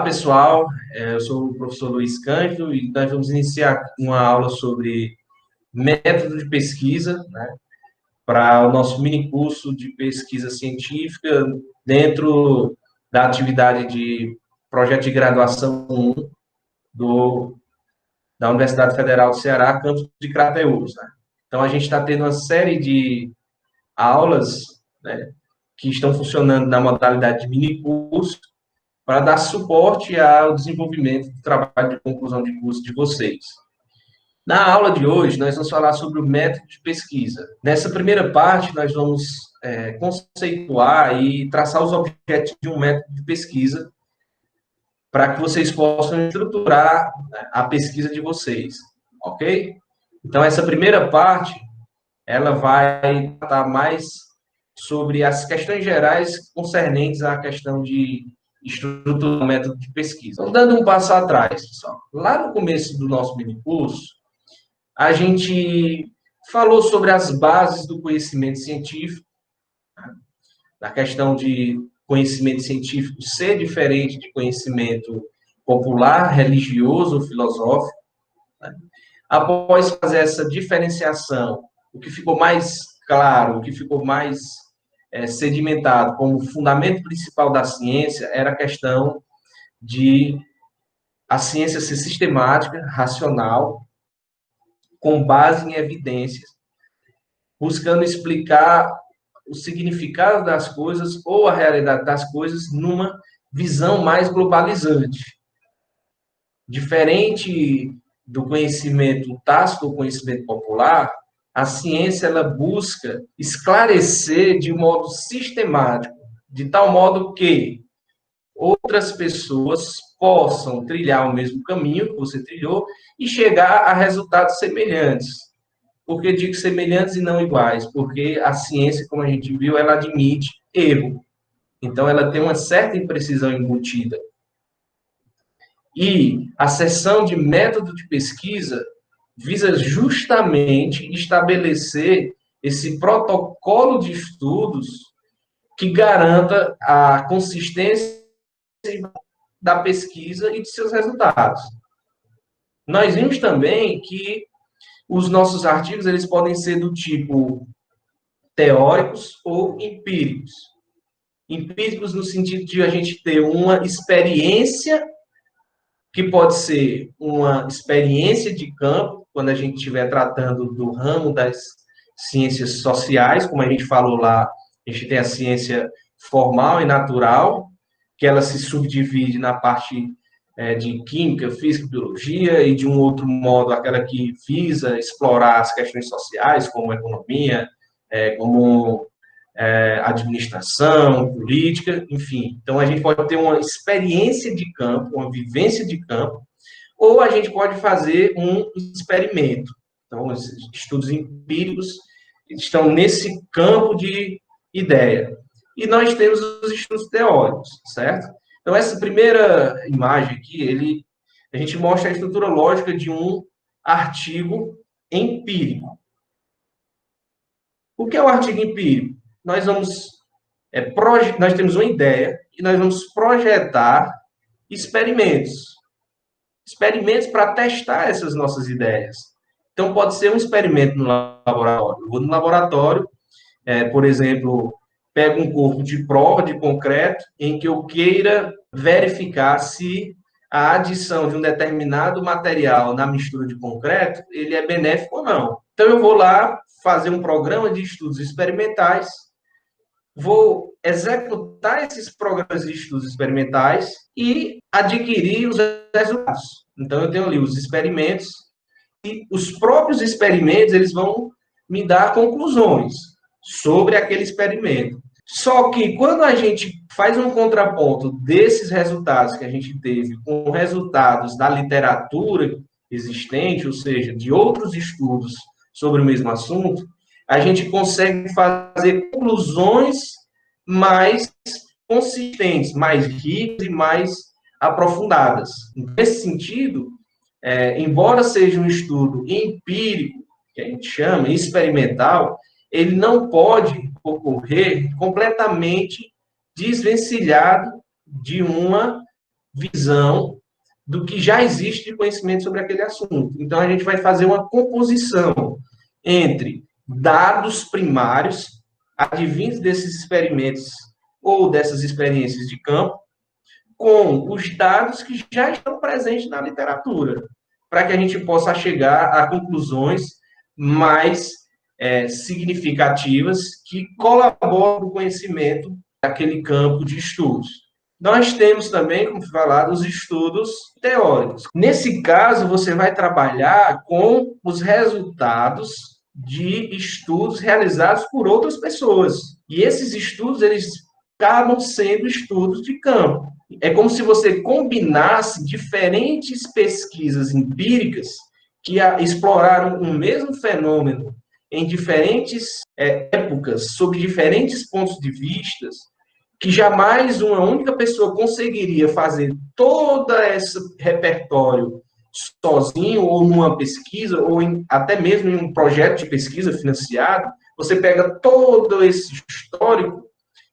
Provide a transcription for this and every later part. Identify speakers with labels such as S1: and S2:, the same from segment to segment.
S1: Olá, pessoal. Eu sou o professor Luiz Cândido e nós vamos iniciar uma aula sobre método de pesquisa, né, para o nosso mini curso de pesquisa científica dentro da atividade de projeto de graduação 1 da Universidade Federal do Ceará, campus de Crateús, né? Então, a gente está tendo uma série de aulas, né, que estão funcionando na modalidade de mini curso, para dar suporte ao desenvolvimento do trabalho de conclusão de curso de vocês. Na aula de hoje, nós vamos falar sobre o método de pesquisa. Nessa primeira parte, nós vamos conceituar e traçar os objetivos de um método de pesquisa para que vocês possam estruturar a pesquisa de vocês, ok? Então, essa primeira parte, ela vai tratar mais sobre as questões gerais concernentes à questão de estrutura do método de pesquisa. Então, dando um passo atrás, pessoal. Lá no começo do nosso minicurso, a gente falou sobre as bases do conhecimento científico, né? Da questão de conhecimento científico ser diferente de conhecimento popular, religioso ou filosófico, né? Após fazer essa diferenciação, o que ficou mais claro, o que ficou mais sedimentado como fundamento principal da ciência era a questão de a ciência ser sistemática, racional, com base em evidências, buscando explicar o significado das coisas ou a realidade das coisas numa visão mais globalizante. Diferente do conhecimento tácito ou conhecimento popular, a ciência ela busca esclarecer de modo sistemático, de tal modo que outras pessoas possam trilhar o mesmo caminho que você trilhou e chegar a resultados semelhantes. Por que digo semelhantes e não iguais? Porque a ciência, como a gente viu, ela admite erro. Então, ela tem uma certa imprecisão embutida. E a seção de método de pesquisa visa justamente estabelecer esse protocolo de estudos que garanta a consistência da pesquisa e de seus resultados. Nós vimos também que os nossos artigos eles podem ser do tipo teóricos ou empíricos. Empíricos no sentido de a gente ter uma experiência que pode ser uma experiência de campo, quando a gente estiver tratando do ramo das ciências sociais, como a gente falou lá, a gente tem a ciência formal e natural, que ela se subdivide na parte de química, física, biologia, e de um outro modo, aquela que visa explorar as questões sociais, como economia, como administração, política, enfim. Então, a gente pode ter uma experiência de campo, uma vivência de campo, ou a gente pode fazer um experimento. Então, os estudos empíricos estão nesse campo de ideia. E nós temos os estudos teóricos, certo? Então, essa primeira imagem aqui, a gente mostra a estrutura lógica de um artigo empírico. O que é o artigo empírico? Nós temos uma ideia e nós vamos projetar experimentos. Experimentos para testar essas nossas ideias. Então, pode ser um experimento no laboratório. Eu vou no laboratório, por exemplo, pego um corpo de prova de concreto em que eu queira verificar se a adição de um determinado material na mistura de concreto, ele é benéfico ou não. Então, eu vou lá fazer um programa de estudos experimentais, vou executar esses programas de estudos experimentais e adquirir os resultados. Então, eu tenho ali os experimentos e os próprios experimentos, eles vão me dar conclusões sobre aquele experimento. Só que quando a gente faz um contraponto desses resultados que a gente teve com resultados da literatura existente, ou seja, de outros estudos sobre o mesmo assunto, a gente consegue fazer conclusões mais consistentes, mais ricas e mais aprofundadas. Nesse sentido, embora seja um estudo empírico, que a gente chama, experimental, ele não pode ocorrer completamente desvencilhado de uma visão do que já existe de conhecimento sobre aquele assunto. Então, a gente vai fazer uma composição entre dados primários, advindos desses experimentos ou dessas experiências de campo, com os dados que já estão presentes na literatura, para que a gente possa chegar a conclusões mais significativas que colaboram para o conhecimento daquele campo de estudos. Nós temos também, como falado, os estudos teóricos. Nesse caso, você vai trabalhar com os resultados de estudos realizados por outras pessoas. E esses estudos, eles acabam sendo estudos de campo. É como se você combinasse diferentes pesquisas empíricas que exploraram o mesmo fenômeno em diferentes épocas, sob diferentes pontos de vista, que jamais uma única pessoa conseguiria fazer todo esse repertório sozinho, ou numa pesquisa, ou até mesmo em um projeto de pesquisa financiado. Você pega todo esse histórico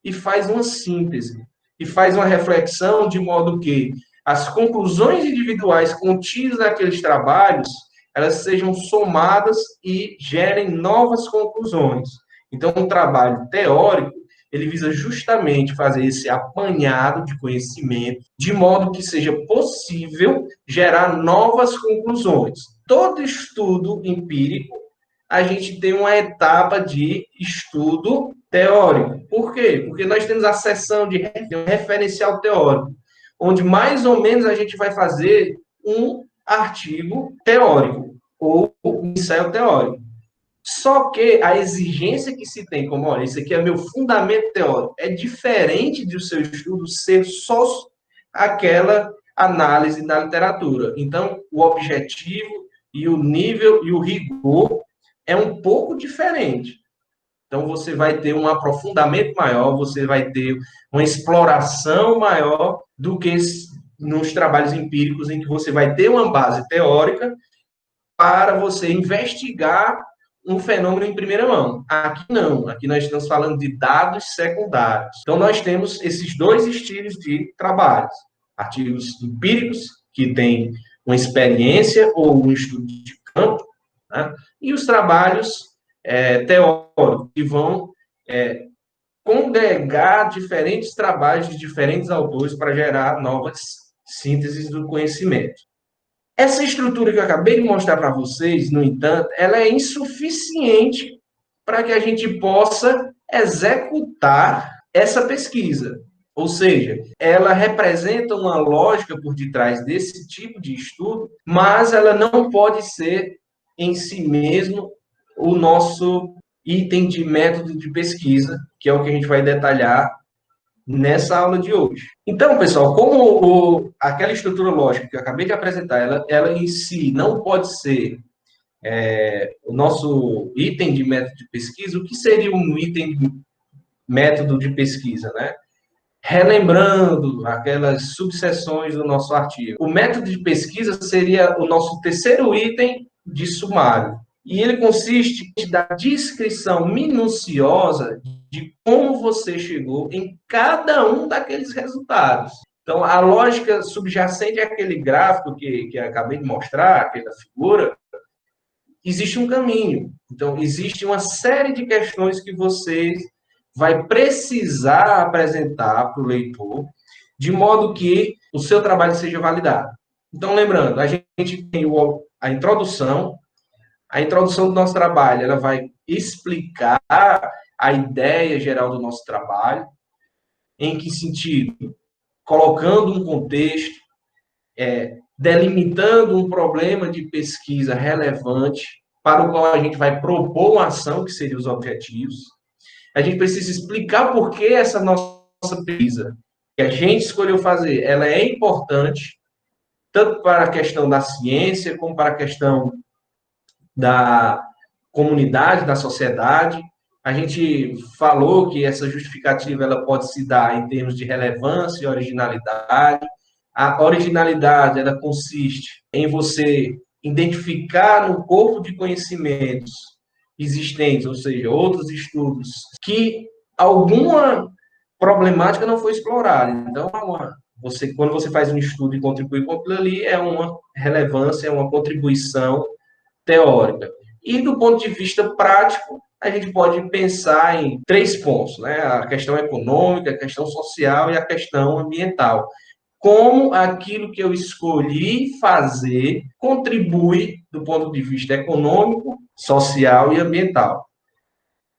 S1: e faz uma síntese, e faz uma reflexão de modo que as conclusões individuais contidas naqueles trabalhos, elas sejam somadas e gerem novas conclusões. Então, um trabalho teórico, ele visa justamente fazer esse apanhado de conhecimento, de modo que seja possível gerar novas conclusões. Todo estudo empírico, a gente tem uma etapa de estudo teórico. Por quê? Porque nós temos a seção de referencial teórico, onde mais ou menos a gente vai fazer um artigo teórico ou um ensaio teórico. Só que a exigência que se tem, como, olha, isso aqui é meu fundamento teórico, é diferente do seu estudo ser só aquela análise da literatura. Então, o objetivo e o nível e o rigor é um pouco diferente. Então, você vai ter um aprofundamento maior, você vai ter uma exploração maior do que nos trabalhos empíricos, em que você vai ter uma base teórica para você investigar um fenômeno em primeira mão. Aqui não, aqui nós estamos falando de dados secundários. Então, nós temos esses dois estilos de trabalhos. Artigos empíricos, que têm uma experiência ou um estudo de campo, né? E os trabalhos teóricos, que vão congregar diferentes trabalhos de diferentes autores para gerar novas sínteses do conhecimento. Essa estrutura que eu acabei de mostrar para vocês, no entanto, ela é insuficiente para que a gente possa executar essa pesquisa. Ou seja, ela representa uma lógica por detrás desse tipo de estudo, mas ela não pode ser em si mesmo o nosso item de método de pesquisa, que é o que a gente vai detalhar nessa aula de hoje. Então, pessoal, como aquela estrutura lógica que eu acabei de apresentar, ela em si não pode ser o nosso item de método de pesquisa. O que seria um item de método de pesquisa, né? Relembrando aquelas subseções do nosso artigo. O método de pesquisa seria o nosso terceiro item de sumário. E ele consiste da descrição minuciosa de como você chegou em cada um daqueles resultados. Então, a lógica subjacente àquele gráfico que eu acabei de mostrar, aquela figura, existe um caminho. Então, existe uma série de questões que você vai precisar apresentar para o leitor, de modo que o seu trabalho seja validado. Então, lembrando, a gente tem a introdução. A introdução do nosso trabalho, ela vai explicar a ideia geral do nosso trabalho. Em que sentido? Colocando um contexto, delimitando um problema de pesquisa relevante, para o qual a gente vai propor uma ação, que seriam os objetivos. A gente precisa explicar por que essa nossa pesquisa, que a gente escolheu fazer, ela é importante, tanto para a questão da ciência, como para a questão da comunidade, da sociedade. A gente falou que essa justificativa ela pode se dar em termos de relevância e originalidade. A originalidade ela consiste em você identificar no corpo de conhecimentos existentes, ou seja, outros estudos, que alguma problemática não foi explorada. Então, Quando você faz um estudo e contribui com aquilo ali, é uma relevância, é uma contribuição teórica. E do ponto de vista prático, a gente pode pensar em três pontos, né? A questão econômica, a questão social e a questão ambiental. Como aquilo que eu escolhi fazer contribui do ponto de vista econômico, social e ambiental.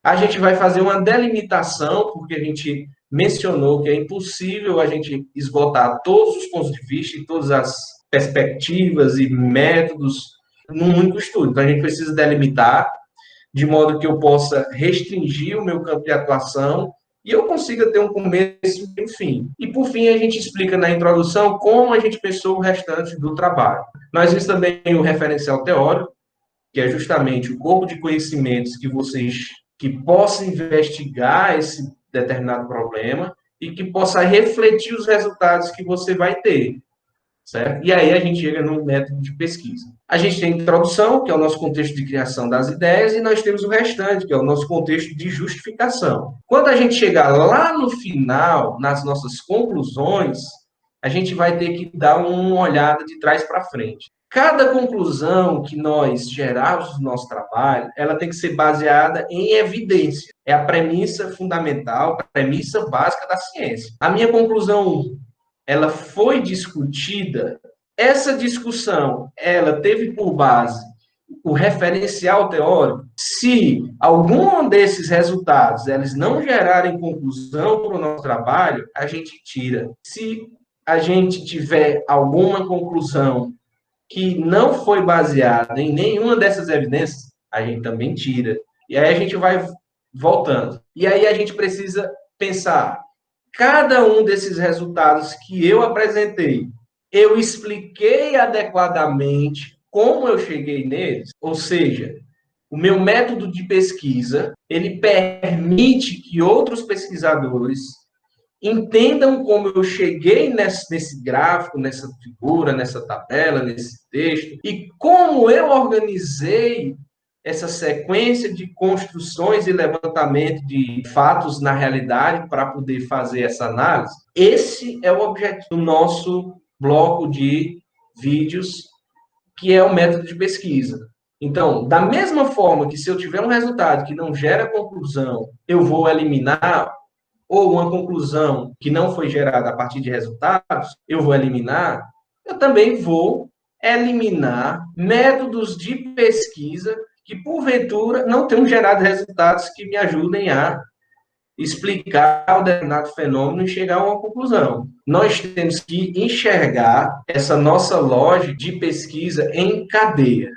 S1: A gente vai fazer uma delimitação, porque a gente mencionou que é impossível a gente esgotar todos os pontos de vista e todas as perspectivas e métodos num único estudo. Então, a gente precisa delimitar de modo que eu possa restringir o meu campo de atuação e eu consiga ter um começo e um fim. E, por fim, a gente explica na introdução como a gente pensou o restante do trabalho. Nós vimos também o referencial teórico, que é justamente o corpo de conhecimentos que possa investigar esse determinado problema e que possa refletir os resultados que você vai ter, certo? E aí a gente chega no método de pesquisa. A gente tem a introdução, que é o nosso contexto de criação das ideias, e nós temos o restante, que é o nosso contexto de justificação. Quando a gente chegar lá no final, nas nossas conclusões, a gente vai ter que dar uma olhada de trás para frente. Cada conclusão que nós gerarmos no nosso trabalho, ela tem que ser baseada em evidência. É a premissa fundamental, a premissa básica da ciência. A minha conclusão, ela foi discutida. Essa discussão, ela teve por base o referencial teórico. Se algum desses resultados eles não gerarem conclusão para o nosso trabalho, a gente tira. Se a gente tiver alguma conclusão que não foi baseada em nenhuma dessas evidências, a gente também tira. E aí a gente vai voltando. E aí a gente precisa pensar, cada um desses resultados que eu apresentei, eu expliquei adequadamente como eu cheguei neles? Ou seja, o meu método de pesquisa, ele permite que outros pesquisadores entendam como eu cheguei nesse gráfico, nessa figura, nessa tabela, nesse texto, e como eu organizei essa sequência de construções e levantamento de fatos na realidade para poder fazer essa análise. Esse é o objetivo do nosso bloco de vídeos, que é o método de pesquisa. Então, da mesma forma que se eu tiver um resultado que não gera conclusão, eu vou eliminar, ou uma conclusão que não foi gerada a partir de resultados, eu vou eliminar, eu também vou eliminar métodos de pesquisa que, porventura, não tenham gerado resultados que me ajudem a explicar o determinado fenômeno e chegar a uma conclusão. Nós temos que enxergar essa nossa lógica de pesquisa em cadeia.